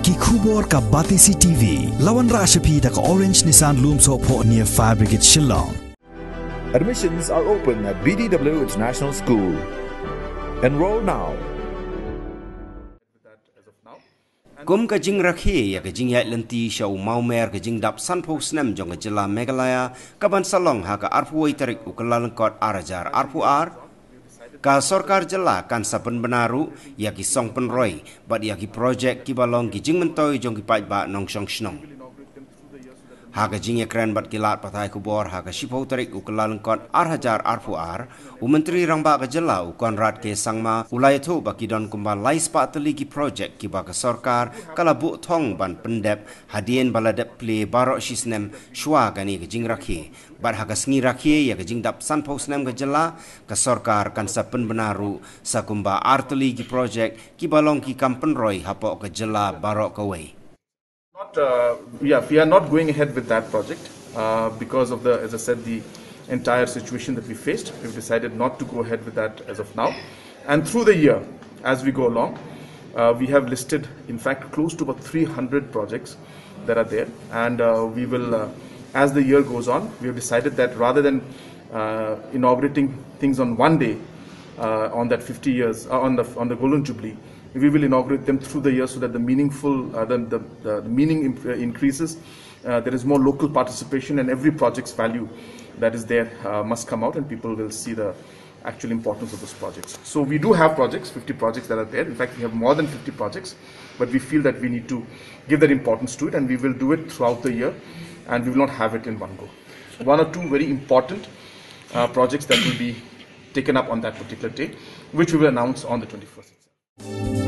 ki khubor ka Batisi TV lawan Rashapi da ka Orange Nissan Loom so po near Fire Brigade Shillong. Admissions are open at BDW International School. Enroll now. Kum ka jing rakhi ya ka jing ya lenti shau maumer ka jing dap sanpo snem jong ka jila Meghalaya ka ban salong ha ka arpuai tarik ukalalan kot arajar arpu ar ka sorkar jela kan sapen benaru ya ki song penroy bat ya ki project ki balong ki jing mentoy jong ki pai ba nong shong shnong ha ka jing ya kran bat kilat patai kubor ha ka shipau tarik ukalalan kot arajar arpu ar Menteri Rangba ka jela ukon rat ke sangma ulai tu baki don kumba lai spateli ki project ki ba ka sorkar kala bu thong ban pendep hadien baladep play barok shisnem shwa gani ka jing rakhi bar ha ka sngi rakhi ya ka jing dap san pos nem ka jela ka sorkar kan sa pen benaru sa kumba arteli ki project ki balong ki kampen roy hapo ka jela barok ka wei. We are not going ahead with that project because of the, as I said, the entire situation that we faced. We've decided not to go ahead with that as of now. And through the year, as we go along, we have listed, in fact, close to about 300 projects that are there. And we will, as the year goes on, we have decided that rather than inaugurating things on one day, on that 50 years, on the Golden Jubilee, we will inaugurate them through the year so that the meaningful, the meaning increases. There is more local participation, and every project's value that is there must come out, and people will see the actual importance of those projects. So we do have projects, 50 projects that are there. In fact, we have more than 50 projects, but we feel that we need to give that importance to it, and we will do it throughout the year, and we will not have it in one go. One or two very important projects that will be taken up on that particular day, which we will announce on the 21st.